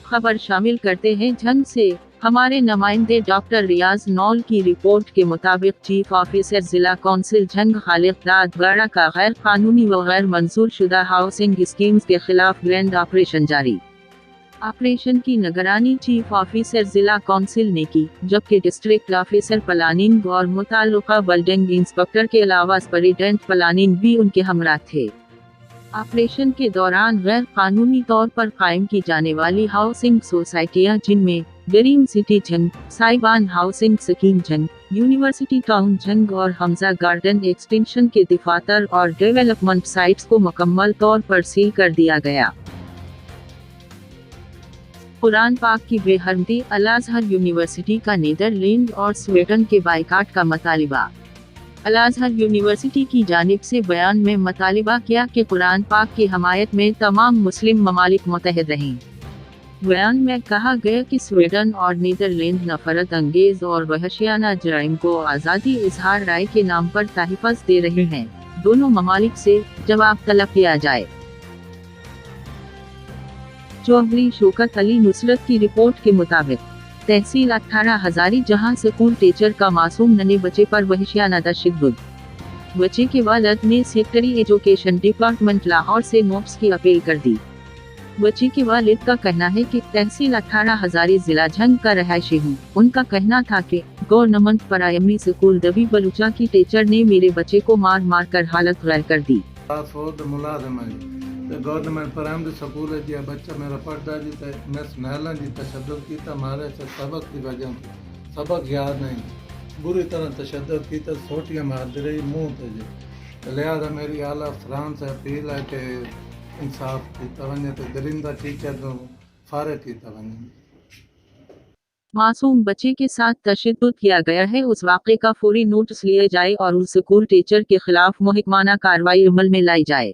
खबर शामिल करते हैं झंग से। हमारे नुमाइंदे डॉक्टर रियाज नौल की रिपोर्ट के मुताबिक चीफ ऑफिसर जिला कौंसिल झंग खालिद रातगढ़ा का गैर कानूनी व गैर मंजूर शुदा हाउसिंग स्कीम्स के खिलाफ ग्रैंड ऑपरेशन जारी। ऑपरेशन की निगरानी चीफ ऑफिसर जिला कौंसिल ने की, जबकि डिस्ट्रिक्ट ऑफिसर प्लानिंग और मुताल्लिका बिल्डिंग इंस्पेक्टर के अलावा सुपरिटेंडेंट प्लानिंग भी उनके हमरा थे। ऑपरेशन के दौरान गैर कानूनी तौर पर कायम की जाने वाली हाउसिंग सोसाइटियां, जिनमें dream city Jhang, Saiban housing scheme Jhang, university town Jhang और हमजा गार्डन एक्सटेंशन के दफातर और डेवलपमेंट साइट्स को मुकम्मल तौर पर सील कर दिया गया। कुरान पाक की बेहरमती, अल अज़हर यूनिवर्सिटी का नीदरलैंड और स्वीडन के बाइकाट का मुतालिबा। अल अज़हर यूनिवर्सिटी की जानिब से बयान में मुतालिबा किया कि कुरान पाक की हमायत में तमाम मुस्लिम ममालिक मुत्तहिद रहें। बयान में कहा गया कि स्वीडन और नीदरलैंड नफरत अंगेज और वहशियाना जराइम को आज़ादी इजहार राय के नाम पर तहफ़्फ़ुज़ दे रहे हैं। दोनों ममालिक से जवाब तलब किया जाए। चौधरी शौकत अली नुसरत की रिपोर्ट के मुताबिक तहसील 18 हजारी जहां स्कूल टीचर का मासूम नन्हे बच्चे पर वहशियाना तशद्दुद। बच्चे के वालिद ने सेक्रेटरी एजुकेशन डिपार्टमेंट लाहौर से मुआवजे की अपील कर दी। बच्चे के वालिद का कहना है कि तहसील 18 हजारी जिला झंग का रहायशी हूँ। उनका कहना था कि गवर्नमेंट प्राइमरी स्कूल दबी बलूचा की टीचर ने मेरे बच्चे को मार मार कर हालत गैर कर दी। गवर्नमेंट प्राइमरी स्कूल जी बच्चा मेरा पढ़ता जी तो मैं सुनहला जी तशद्दुद किया, मारे से सबक की वजह सबक याद नहीं, बुरी तरह तशद्दुद की तो सोटियाँ मारती रही मुँह पे जी। लिहाजा मेरी आला अफसरान से अपील है कि इंसाफ की तवन्य तो दरिंदा टीचर को फारिग की तवन्य। मासूम बच्चे के साथ तशद्दुद किया गया है, उस वाक़े का फौरी नोटिस लिया जाए और उस स्कूल टीचर के खिलाफ मुहकमाना कार्रवाई अमल में लाई जाए।